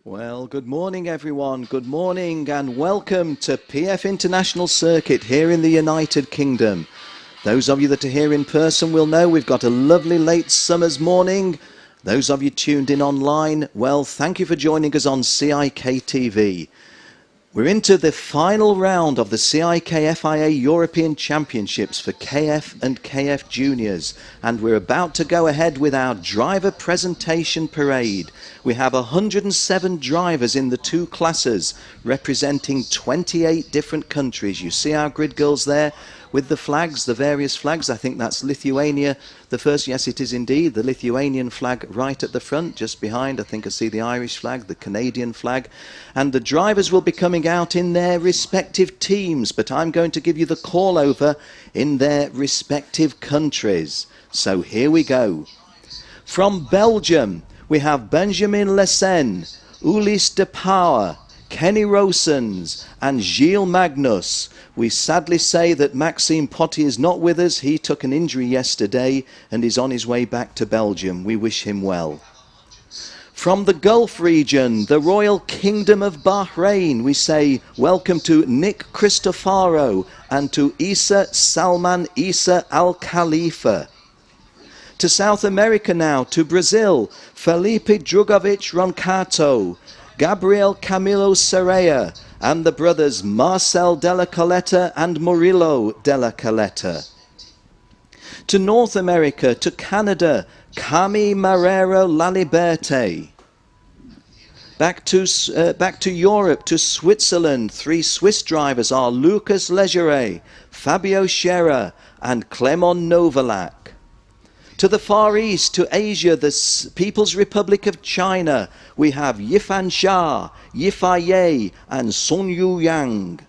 Well, good morning, everyone. Good morning and welcome to PF International Circuit here in the United Kingdom. Those of you that are here in person will know we've got a lovely late summer's morning. Those of you tuned in online, well, thank you for joining us on CIK TV. We're into the final round of the CIK FIA European Championships for KF and KF Juniors, and we're about to go ahead with our driver presentation parade. We have 107 drivers in the two classes, representing 28 different countries. You see our grid girls there with the flags, the various flags. I think that's Lithuania. The first, yes, it is indeed, the Lithuanian flag right at the front, just behind. I think I see the Irish flag, the Canadian flag. And the drivers will be coming out in their respective teams, but I'm going to give you the call over in their respective countries. So here we go. From Belgium, we have Benjamin Lessen, Ulysse de Pauw, Kenny Rosens and Gilles Magnus. We sadly say that Maxime Potty is not with us. He took an injury yesterday and is on his way back to Belgium. We wish him well. From the Gulf region, the Royal Kingdom of Bahrain, we say welcome to Nick Cristofaro and to Isa Salman Isa Al Khalifa. To South America now, to Brazil, Felipe Drugovich Roncato, Gabriel Camilo Sereia, and the brothers Marcel Della Coletta and Murilo Della Coletta. To North America, to Canada, Cami Marrero Laliberte. Back to Europe, to Switzerland, three Swiss drivers are Lucas Legere, Fabio Scherer, and Clement Novalak. To the Far East, to Asia, the People's Republic of China, we have Yifan Xia, Yifai Ye, and Sun Yu Yang.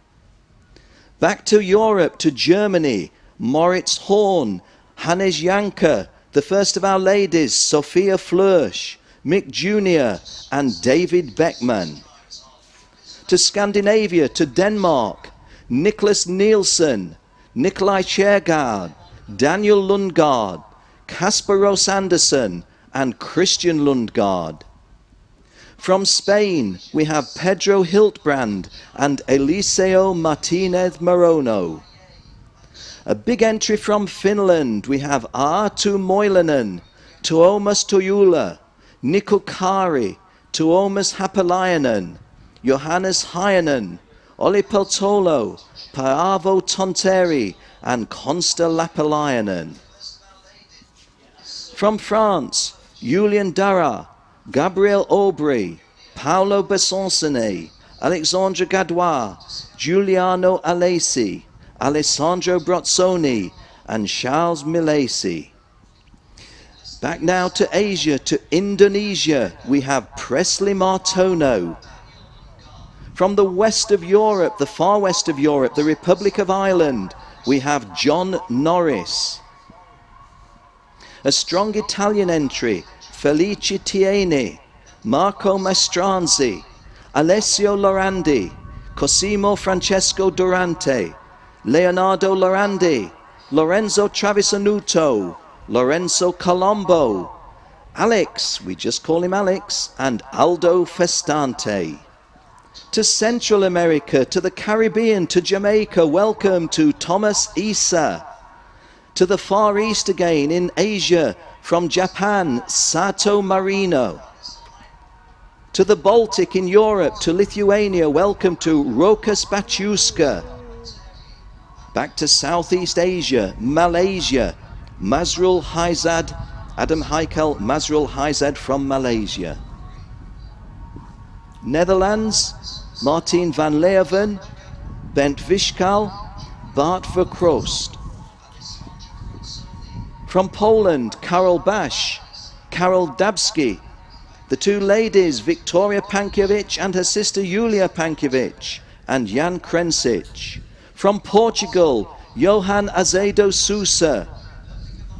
Back to Europe, to Germany, Moritz Horn, Hannes Janker, the first of our ladies, Sophia Flörsch, Mick Jr., and David Beckman. To Scandinavia, to Denmark, Nicholas Nielsen, Nikolai Kjærgaard, Daniel Lundgaard, Kasper Ros Andersen and Christian Lundgaard. From Spain, we have Pedro Hiltbrand and Eliseo Martinez Morono. A big entry from Finland, we have Artu Moilanen, Tuomas Toijula, Niko Kari, Tuomas Hapalainen, Johannes Hayanen, Olli Peltolo, Paavo Tonteri and Konsta Lapalainen. From France, Julien Darra, Gabriel Aubry, Paolo Besonsone, Alexandre Gadouin, Giuliano Alesi, Alessandro Brozzoni, and Charles Milesi. Back now to Asia, to Indonesia, we have Presley Martono. From the west of Europe, the far west of Europe, the Republic of Ireland, we have John Norris. A strong Italian entry, Felice Tieni, Marco Mastranzi, Alessio Lorandi, Cosimo Francesco Durante, Leonardo Lorandi, Lorenzo Travisanuto, Lorenzo Colombo, Alex, we just call him Alex, and Aldo Festante. To Central America, to the Caribbean, to Jamaica, welcome to Thomas Issa. To the Far East again, in Asia, from Japan, Sato Marino. To the Baltic in Europe, to Lithuania, welcome to Rokas Baciuska. Back to Southeast Asia, Malaysia, Mazrul Haizad, Adam Heikel, Mazrul Haizad from Malaysia. Netherlands, Martin van Leeuwen, Bent Vishkal, Bart Verkroost. From Poland, Karol Bash, Karol Dabski, the two ladies, Victoria Pankiewicz and her sister Julia Pankiewicz, and Jan Krensic. From Portugal, Johan Azedo Sousa.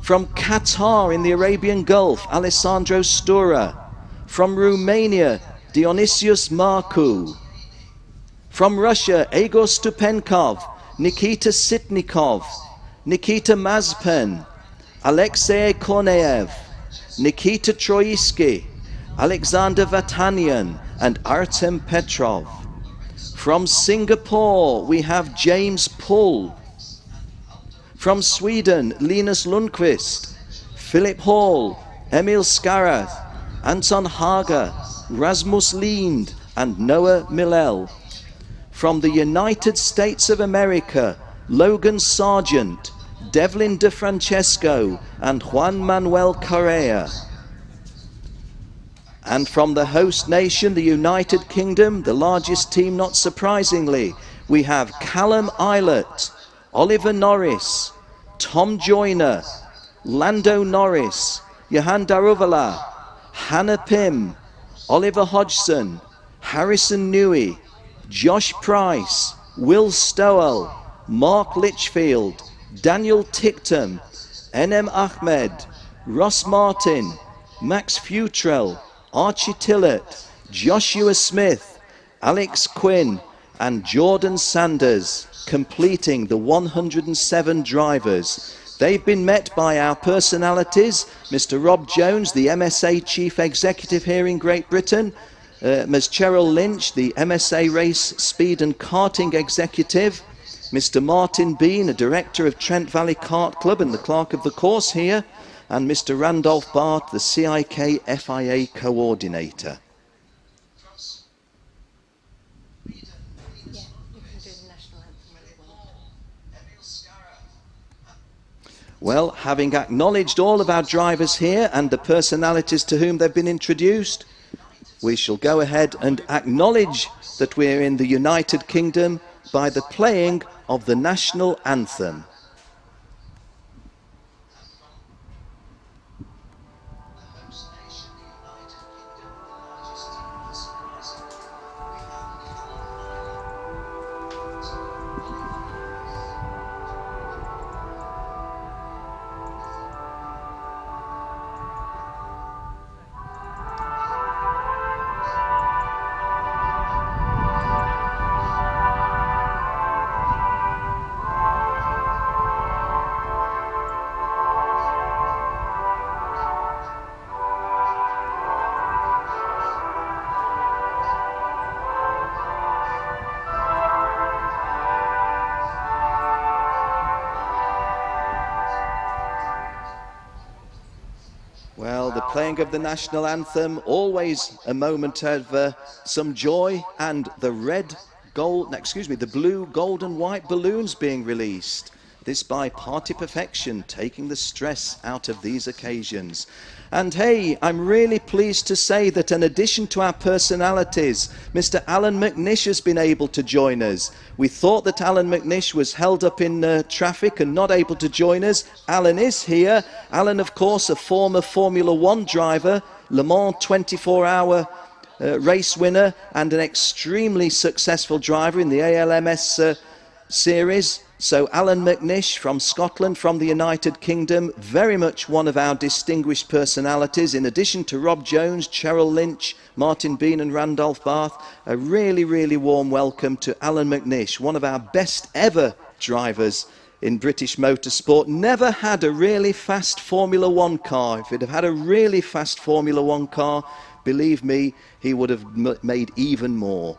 From Qatar in the Arabian Gulf, Alessandro Stura. From Romania, Dionysius Marcu. From Russia, Igor Stupenkov, Nikita Sitnikov, Nikita Mazpen, Alexei Korneev, Nikita Troitsky, Alexander Vatanian and Artem Petrov. From Singapore, we have James Pull. From Sweden, Linus Lundqvist, Philip Hall, Emil Skarath, Anton Hager, Rasmus Lind, and Noah Millell. From the United States of America, Logan Sargent, Devlin DeFrancesco, and Juan Manuel Correa. And from the host nation, the United Kingdom, the largest team not surprisingly, we have Callum Eilert, Oliver Norris, Tom Joyner, Lando Norris, Johan Daruvala, Hannah Pym, Oliver Hodgson, Harrison Newey, Josh Price, Will Stowell, Mark Litchfield, Daniel Tictum, NM Ahmed, Ross Martin, Max Futrell, Archie Tillett, Joshua Smith, Alex Quinn, and Jordan Sanders, completing the 107 drivers. They've been met by our personalities, Mr. Rob Jones, the MSA Chief Executive here in Great Britain, Ms. Cheryl Lynch, the MSA Race Speed and Karting Executive, Mr. Martin Bean, a Director of Trent Valley Kart Club and the Clerk of the Course here, and Mr. Randolph Barth, the CIK FIA Coordinator. Well, having acknowledged all of our drivers here and the personalities to whom they've been introduced, we shall go ahead and acknowledge that we're in the United Kingdom by the playing of the national anthem. Well, the playing of the national anthem, always a moment of some joy, and the the blue, gold and white balloons being released. This by Party Perfection, taking the stress out of these occasions. And hey, I'm really pleased to say that in addition to our personalities, Mr. Alan McNish has been able to join us. We thought that Alan McNish was held up in traffic and not able to join us. Alan is here. Alan, of course, a former Formula One driver, Le Mans 24-hour race winner, and an extremely successful driver in the ALMS series. So Alan McNish from Scotland, from the United Kingdom, very much one of our distinguished personalities. In addition to Rob Jones, Cheryl Lynch, Martin Bean and Randolph Barth, a really, really warm welcome to Alan McNish, one of our best ever drivers in British motorsport. Never had a really fast Formula One car. If he'd have had a really fast Formula One car, believe me, he would have made even more.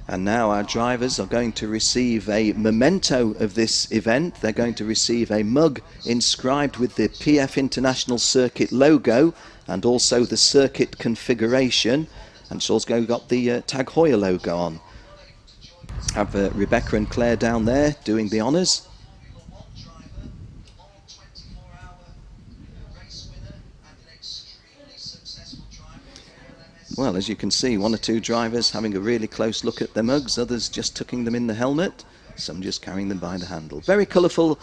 And now our drivers are going to receive a memento of this event. They're going to receive a mug inscribed with the PF International Circuit logo and also the circuit configuration. And it's also got the Tag Heuer logo on. Have Rebecca and Claire down there doing the honours. Well, as you can see, one or two drivers having a really close look at their mugs, others just tucking them in the helmet. some just carrying them by the handle. Very colourful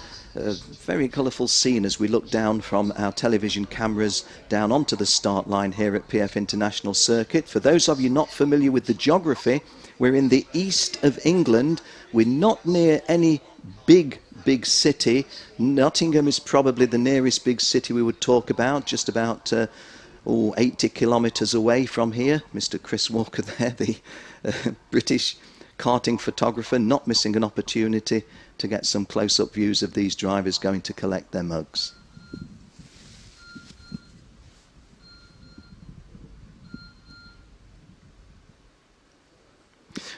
scene as we look down from our television cameras down onto the start line here at PF International Circuit. For those of you not familiar with the geography, we're in the east of England. We're not near any big city. Nottingham is probably the nearest big city we would talk about, just about 80 kilometres away from here. Mr. Chris Walker there, the British karting photographer, not missing an opportunity to get some close-up views of these drivers going to collect their mugs.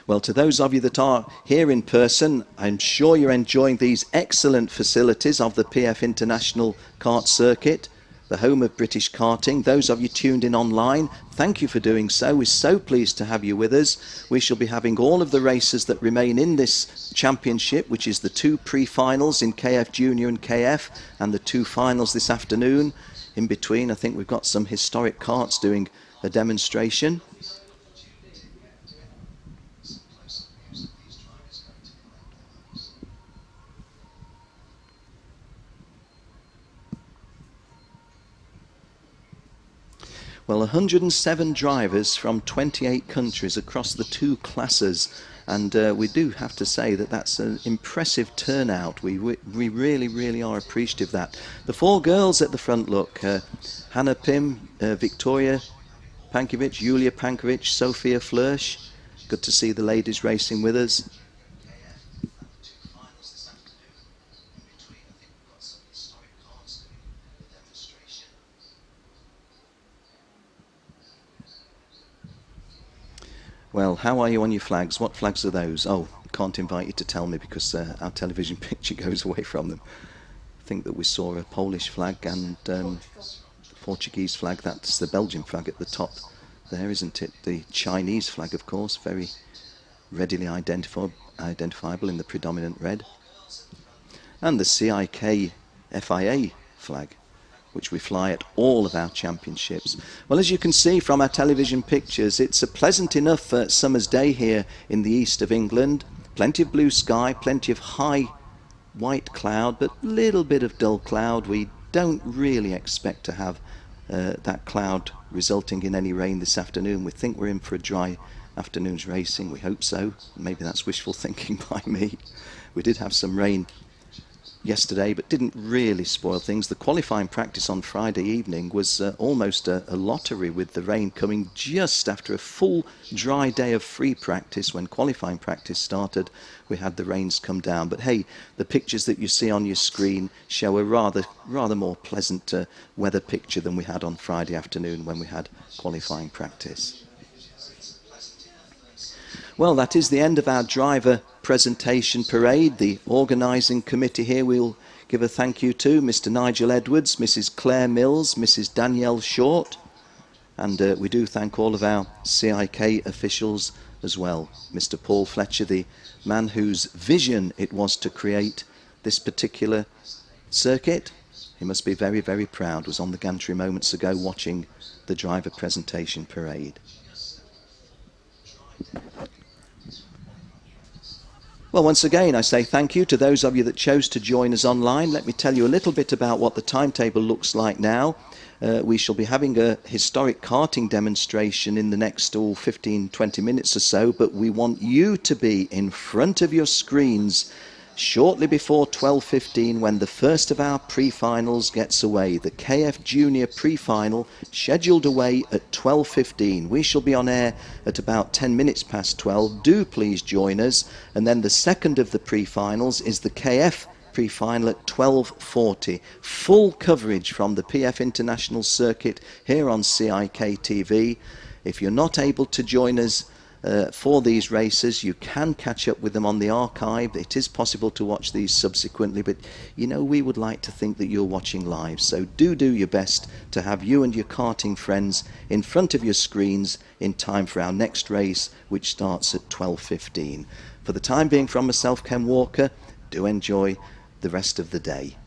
Well, to those of you that are here in person, I'm sure you're enjoying these excellent facilities of the PF International Kart Circuit, the home of British karting. Those of you tuned in online, thank you for doing so. We're so pleased to have you with us. We shall be having all of the races that remain in this championship, which is the 2 pre-finals in KF Junior and KF, and the 2 finals this afternoon. In between, I think we've got some historic karts doing a demonstration. Well, 107 drivers from 28 countries across the 2 classes, and we do have to say that that's an impressive turnout. We really are appreciative of that. The 4 girls at the front, look, Hannah Pym, Victoria Pankovic, Julia Pankovic, Sophia Flörsch. Good to see the ladies racing with us. Well, how are you on your flags? What flags are those? Oh, can't invite you to tell me because our television picture goes away from them. I think that we saw a Polish flag and the Portuguese flag. That's the Belgian flag at the top there, isn't it? The Chinese flag, of course, very readily identifiable in the predominant red. And the CIK FIA flag, which we fly at all of our championships. Well, as you can see from our television pictures, it's a pleasant enough summer's day here in the east of England. Plenty of blue sky, plenty of high white cloud, but a little bit of dull cloud. We don't really expect to have that cloud resulting in any rain this afternoon. We think we're in for a dry afternoon's racing. We hope so. Maybe that's wishful thinking by me. We did have some rain yesterday, but didn't really spoil things. The qualifying practice on Friday evening was almost a lottery, with the rain coming just after a full dry day of free practice. When qualifying practice started, we had the rains come down. But hey, the pictures that you see on your screen show a rather more pleasant weather picture than we had on Friday afternoon when we had qualifying practice. Well, that is the end of our driver presentation parade. The organising committee here we'll give a thank you to Mr. Nigel Edwards, Mrs. Claire Mills, Mrs. Danielle Short, and we do thank all of our CIK officials as well. Mr. Paul Fletcher, the man whose vision it was to create this particular circuit. He must be very, very proud. Was on the gantry moments ago watching the driver presentation parade. Well, once again, I say thank you to those of you that chose to join us online. Let me tell you a little bit about what the timetable looks like now. We shall be having a historic karting demonstration in the next 15-20 minutes or so, but we want you to be in front of your screens shortly before 12:15 when the first of our pre-finals gets away. The KF Junior pre-final scheduled away at 12:15. We shall be on air at about 10 minutes past 12. Do please join us. And then the second of the pre-finals is the KF pre-final at 12:40. Full coverage from the PF International Circuit here on CIK TV. If you're not able to join us for these races, you can catch up with them on the archive. It is possible to watch these subsequently, but you know, we would like to think that you're watching live, so do your best to have you and your karting friends in front of your screens in time for our next race, which starts at 12:15. For the time being, from myself, Ken Walker, do enjoy the rest of the day.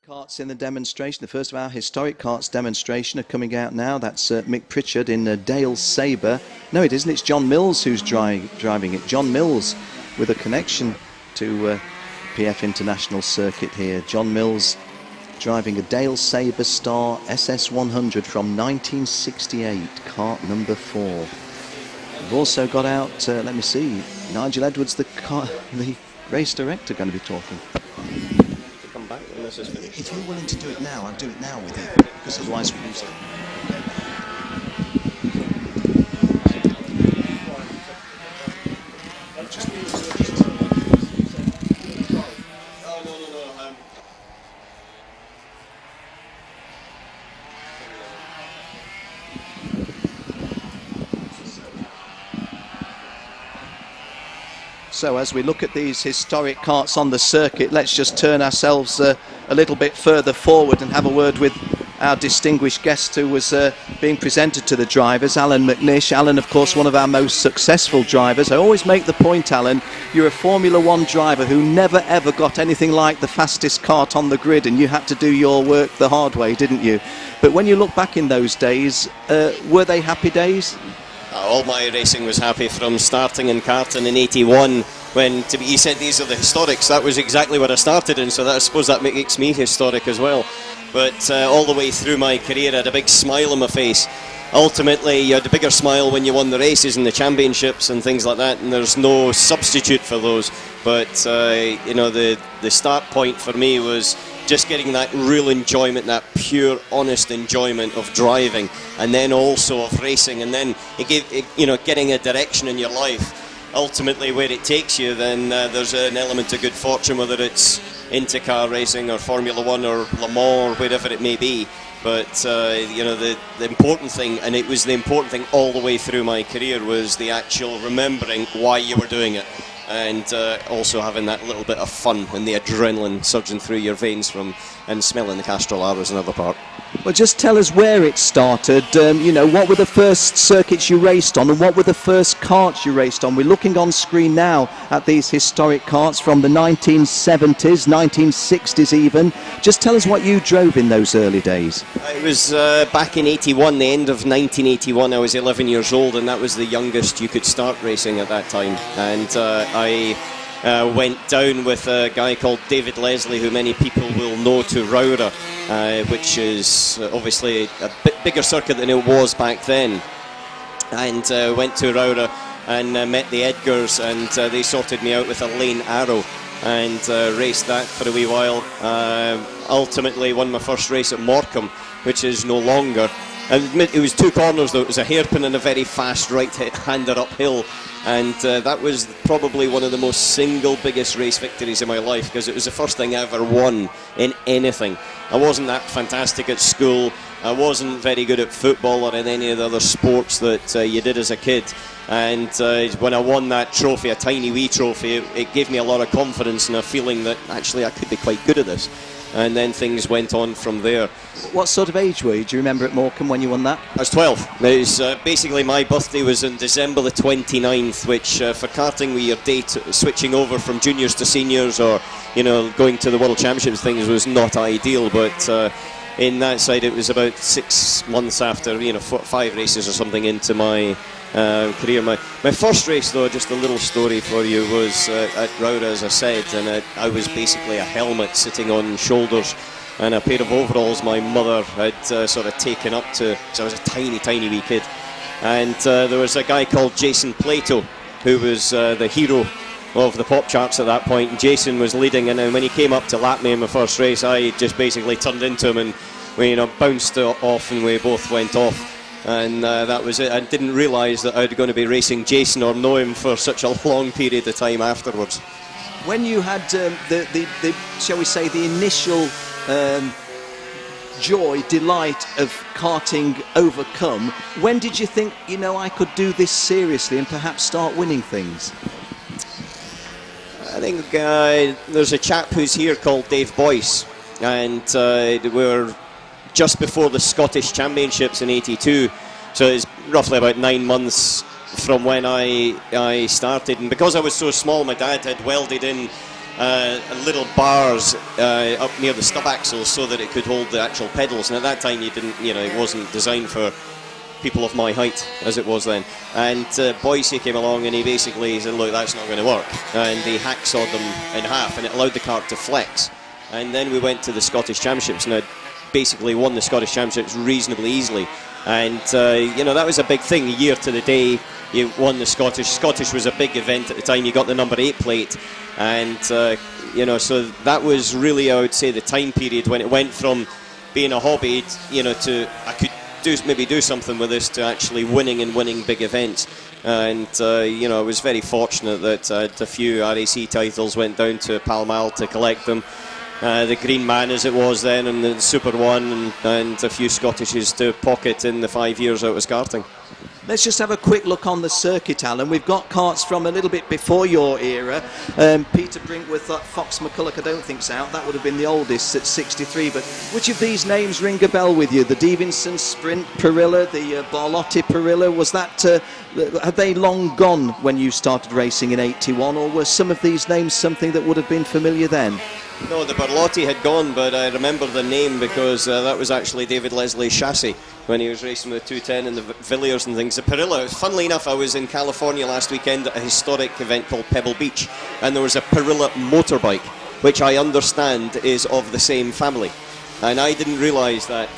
Karts in the demonstration. The first of our historic karts demonstration are coming out now. That's Mick Pritchard in Dale Sabre. No, it isn't. It's John Mills who's driving it. John Mills with a connection to PF International Circuit here. John Mills driving a Dale Sabre Star SS100 from 1968, kart number 4. We've also got out, let me see, Nigel Edwards, the race director, going to be talking. Come back when this is finished. If you're willing to do it now, I'll do it now with you, because otherwise we lose it. So as we look at these historic karts on the circuit, let's just turn ourselves a little bit further forward and have a word with our distinguished guest who was being presented to the drivers, Alan McNish. Alan, of course, one of our most successful drivers. I always make the point, Alan, you're a Formula One driver who never ever got anything like the fastest kart on the grid, and you had to do your work the hard way, didn't you? But when you look back in those days, were they happy days? All my racing was happy from starting in karting in 81 when you said these are the historics. That was exactly what I started in, so I suppose that makes me historic as well. But all the way through my career I had a big smile on my face. Ultimately you had a bigger smile when you won the races and the championships and things like that, and there's no substitute for those. But you know, the start point for me was just getting that real enjoyment, that pure, honest enjoyment of driving, and then also of racing, and then getting a direction in your life. Ultimately, where it takes you, then there's an element of good fortune, whether it's into car racing or Formula One or Le Mans or wherever it may be. But you know, the important thing, and it was the important thing all the way through my career, was the actual remembering why you were doing it. And also having that little bit of fun and the adrenaline surging through your veins and smelling the Castrol R was another part. Well, just tell us where it started. You know, what were the first circuits you raced on, and what were the first karts you raced on? We're looking on screen now at these historic karts from the 1970s, 1960s even. Just tell us what you drove in those early days. It was back in 81, the end of 1981. I was 11 years old, and that was the youngest you could start racing at that time. And I went down with a guy called David Leslie, who many people will know, to Rowra, which is obviously a bit bigger circuit than it was back then. And went to Rowra and met the Edgars, and they sorted me out with a Lane Arrow and raced that for a wee while. Ultimately won my first race at Morecambe, which is no longer. And it was two corners though. It was a hairpin and a very fast right-hander uphill, and that was probably one of the most single biggest race victories in my life, because it was the first thing I ever won in anything. I wasn't that fantastic at school, I wasn't very good at football or in any of the other sports that you did as a kid, and when I won that trophy, a tiny wee trophy, it gave me a lot of confidence and a feeling that actually I could be quite good at this. And then things went on from there. What sort of age were you? Do you remember at Morecambe when you won that? I was 12. It was, basically my birthday was on December the 29th, which for karting with your date switching over from juniors to seniors, or you know, going to the World Championships things, was not ideal. But in that side, it was about 6 months after, you know, 5 races or something into my career. My first race, though, just a little story for you, was at Rowra, as I said, and I was basically a helmet sitting on shoulders and a pair of overalls my mother had sort of taken up to, so I was a tiny wee kid. And there was a guy called Jason Plato, who was the hero of the pop charts at that point, and Jason was leading, and then when he came up to lap me in my first race, I just basically turned into him and we, you know, bounced off, and we both went off. And that was it. I didn't realise that I was going to be racing Jason or know him for such a long period of time afterwards. When you had the shall we say, the initial joy, delight of karting overcome, when did you think, you know, I could do this seriously and perhaps start winning things? I think there's a chap who's here called Dave Boyce, and we were just before the Scottish Championships in 82, so it's roughly about 9 months from when I started. And because I was so small, my dad had welded in little bars up near the stub axles so that it could hold the actual pedals. And at that time, it wasn't designed for people of my height as it was then. And Boise came along and he basically said, look, that's not going to work. And he hacksawed them in half, and it allowed the car to flex. And then we went to the Scottish Championships, and I basically won the Scottish Championships reasonably easily. And that was a big thing. A year to the day, you won the Scottish. Scottish was a big event at the time. You got the number 8 plate, and so that was really, I would say, the time period when it went from being a hobby, to I could do something with this, to actually winning big events. And I was very fortunate that a few RAC titles, went down to Pall Mall to collect them. The Green Man, as it was then, and the Super One, and a few Scottishes to pocket in the 5 years I was karting. Let's just have a quick look on the circuit, Alan. We've got karts from a little bit before your era. Peter Brinkworth, Fox McCulloch, I don't think's out. That would have been the oldest at 63. But which of these names ring a bell with you? The Davidson Sprint Perilla, the Barlotti Perilla, was that... had they long gone when you started racing in 81, or were some of these names something that would have been familiar then? No, the Barlotti had gone, but I remember the name because that was actually David Leslie's chassis when he was racing with 210 and the Villiers and things. The Perilla, funnily enough, I was in California last weekend at a historic event called Pebble Beach, and there was a Perilla motorbike, which I understand is of the same family. And I didn't realise that,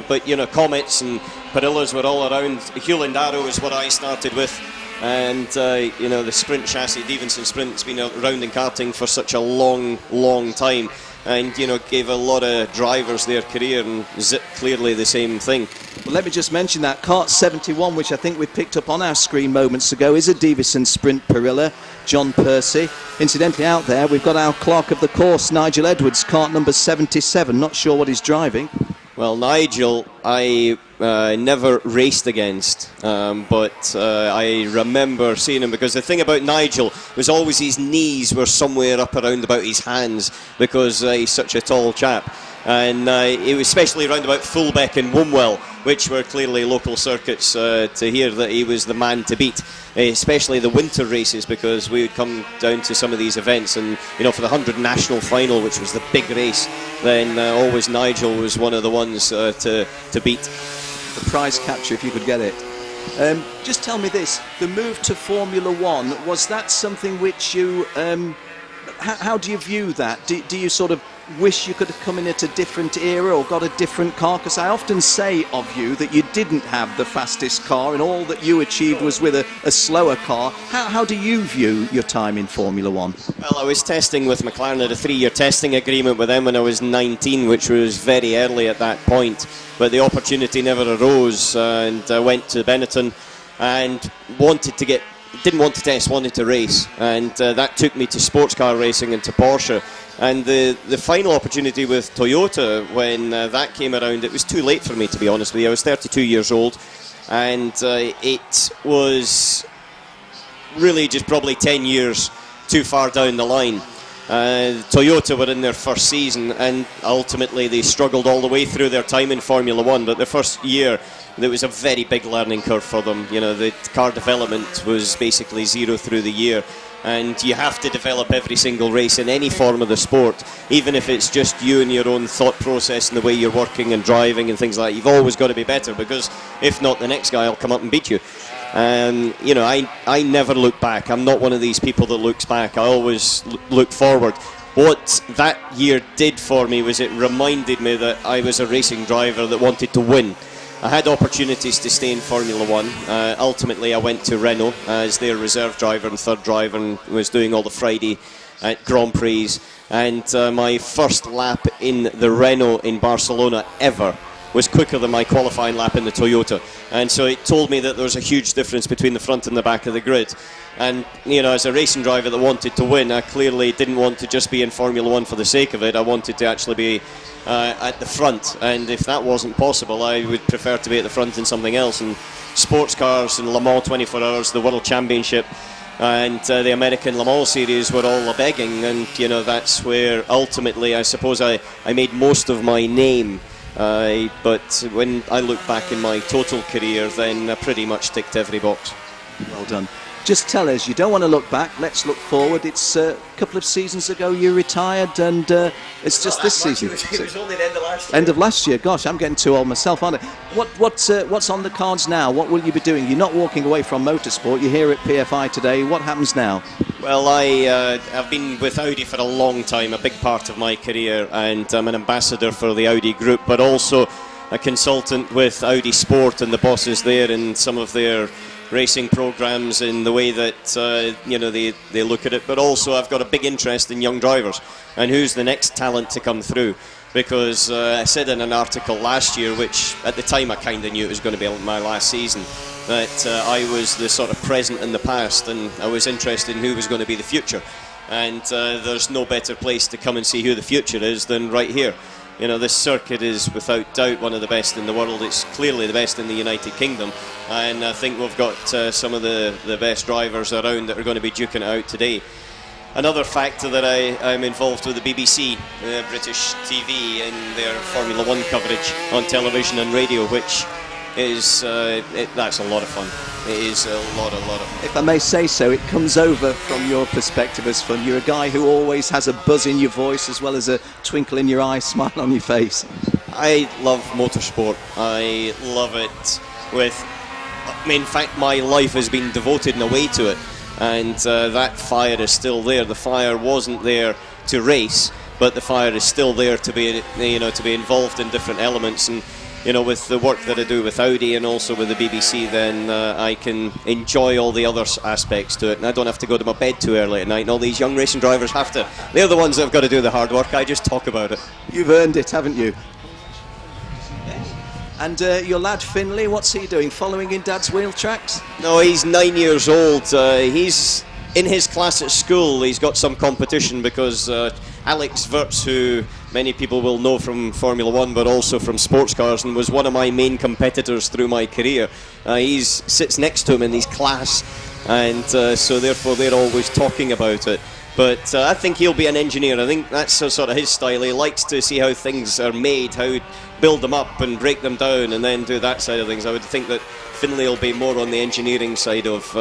but Comets and Perillas were all around. Hewland Arrow is what I started with. And the Sprint chassis, Davidson Sprint's been around in karting for such a long time, and gave a lot of drivers their career, and Zip clearly the same thing. Well, let me just mention that Kart 71, which I think we picked up on our screen moments ago, is a Davidson Sprint Perilla, John Percy. Incidentally, out there we've got our clerk of the course, Nigel Edwards, kart number 77. Not sure what he's driving. Well, Nigel, I never raced against, but I remember seeing him, because the thing about Nigel was always his knees were somewhere up around about his hands, because he's such a tall chap. And it was especially around about Fullbeck and Wombwell, which were clearly local circuits, to hear that he was the man to beat, especially the winter races, because we would come down to some of these events, and for the 100 national final, which was the big race, then always Nigel was one of the ones to beat. The prize capture, if you could get it. Just tell me this, the move to Formula One, was that something which you, how do you view that? Do you sort of wish you could have come in at a different era or got a different car? Because I often say of you that you didn't have the fastest car, and all that you achieved was with a slower car. How do you view your time in Formula One? Well, I was testing with McLaren, at a 3-year testing agreement with them when I was 19, which was very early at that point, but the opportunity never arose, and I went to Benetton and didn't want to test, wanted to race, and that took me to sports car racing and to Porsche. And the final opportunity with Toyota, when that came around, it was too late for me, to be honest with you. I was 32 years old, and it was really just probably 10 years too far down the line. Toyota were in their first season, and ultimately they struggled all the way through their time in Formula One, but the first year there was a very big learning curve for them. The car development was basically zero through the year, and you have to develop every single race in any form of the sport, even if it's just you and your own thought process and the way you're working and driving and things like that. You've always got to be better, because if not, the next guy will come up and beat you. And I never look back. I'm not one of these people that looks back. I always look forward. What that year did for me was it reminded me that I was a racing driver that wanted to win. I had opportunities to stay in Formula One. Ultimately, I went to Renault as their reserve driver and third driver, and was doing all the Friday Grand Prix. And my first lap in the Renault in Barcelona ever was quicker than my qualifying lap in the Toyota. And so it told me that there was a huge difference between the front and the back of the grid. And, as a racing driver that wanted to win, I clearly didn't want to just be in Formula One for the sake of it. I wanted to actually be at the front, and if that wasn't possible, I would prefer to be at the front in something else. And sports cars and Le Mans 24 Hours, the World Championship, and the American Le Mans Series were all a begging, and that's where ultimately I suppose I made most of my name. But when I look back in my total career, then I pretty much ticked every box. Well done. Just tell us, you don't want to look back, let's look forward. It's a couple of seasons ago you retired, and it's just this season. It was only the end of last year. End of last year, gosh, I'm getting too old myself, aren't I? What's on the cards now? What will you be doing? You're not walking away from motorsport, you're here at PFI today. What happens now? Well, I've been with Audi for a long time, a big part of my career, and I'm an ambassador for the Audi group, but also a consultant with Audi Sport and the bosses there in some of their racing programs in the way that they look at it. But also I've got a big interest in young drivers and who's the next talent to come through, because I said in an article last year, which at the time I kind of knew it was going to be my last season, that I was the sort of present in the past and I was interested in who was going to be the future, and there's no better place to come and see who the future is than right here. You know, this circuit is without doubt one of the best in the world. It's clearly the best in the United Kingdom, and I think we've got some of the best drivers around that are going to be duking it out today. Another factor that I'm involved with the BBC, British TV, in their Formula One coverage on television and radio, which is that's a lot of fun. It is a lot of fun. If I may say so, it comes over from your perspective as fun. You're a guy who always has a buzz in your voice as well as a twinkle in your eye, smile on your face. I love motorsport. I love it in fact, my life has been devoted in a way to it, and that fire is still there. The fire wasn't there to race, but the fire is still there to be involved in different elements. And with the work that I do with Audi and also with the BBC, then I can enjoy all the other aspects to it, and I don't have to go to my bed too early at night, and all these young racing drivers have to. They're the ones that have got to do the hard work. I just talk about it. You've earned it, haven't you? And your lad Finlay, what's he doing? Following in Dad's wheel tracks? No, he's 9 years old. He's in his class at school. He's got some competition because Alex Wirtz, who many people will know from Formula One but also from sports cars, and was one of my main competitors through my career, he sits next to him in his class, and so therefore they're always talking about it. But I think he'll be an engineer. I think that's sort of his style. He likes to see how things are made, how build them up and break them down and then do that side of things. I would think that Finlay will be more on the engineering side of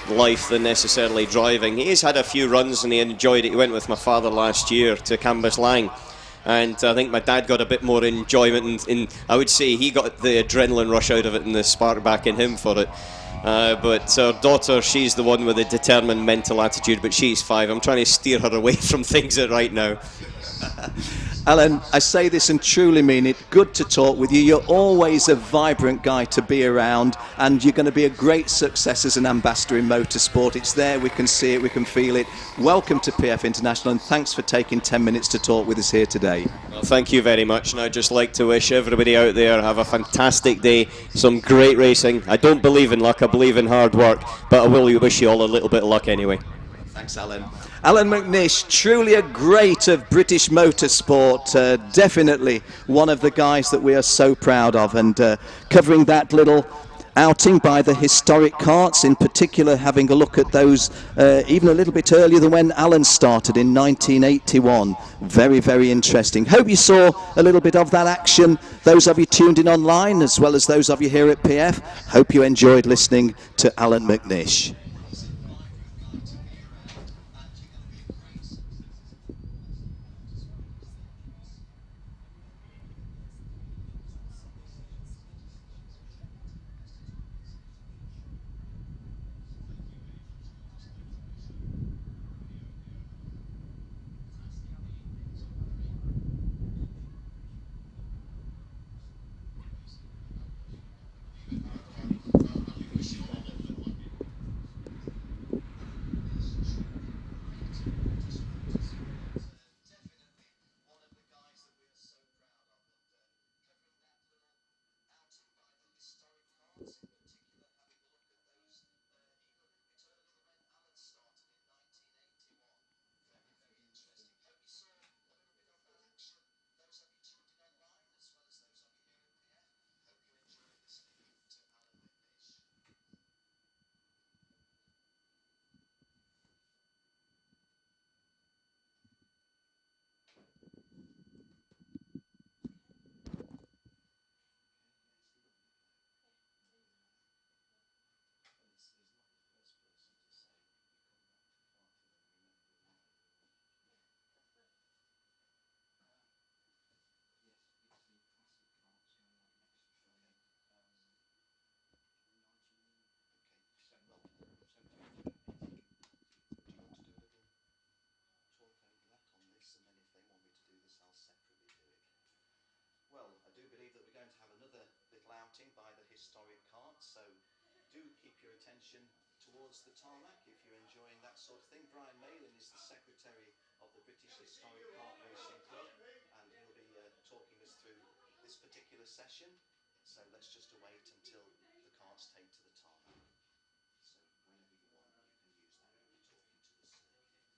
life than necessarily driving. He's had a few runs and he enjoyed it. He went with my father last year to Cambuslang, and I think my dad got a bit more enjoyment, and I would say he got the adrenaline rush out of it and the spark back in him for it. But our daughter, she's the one with a determined mental attitude, but she's 5. I'm trying to steer her away from things right now. Alan, I say this and truly mean it. Good to talk with you. You're always a vibrant guy to be around, and you're going to be a great success as an ambassador in motorsport. It's there, we can see it, we can feel it. Welcome to PF International, and thanks for taking 10 minutes to talk with us here today. Well, thank you very much, and I'd just like to wish everybody out there have a fantastic day, some great racing. I don't believe in luck, I believe in hard work, but I will wish you all a little bit of luck anyway. Thanks, Alan. Alan McNish, truly a great of British motorsport, definitely one of the guys that we are so proud of, and covering that little outing by the historic carts, in particular having a look at those even a little bit earlier than when Alan started in 1981. Very, very interesting. Hope you saw a little bit of that action, those of you tuned in online as well as those of you here at PF. Hope you enjoyed listening to Alan McNish. So do keep your attention towards the tarmac if you're enjoying that sort of thing. Brian Malin is the secretary of the British Historic Kart Racing Club, and he'll be talking us through this particular session. So let's just await until the carts take to the tarmac. So whenever you want, you can use that when you're talking to the circuit.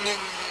Sì, anche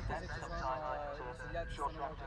se ci sono i consigliati stanno molto staccati, lascia stare.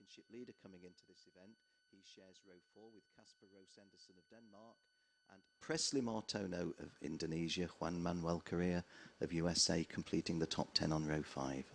championship leader coming into this event. He shares row 4 with Casper Roos-Henderson of Denmark and Presley Martono of Indonesia, Juan Manuel Correa of USA completing the top 10 on row 5.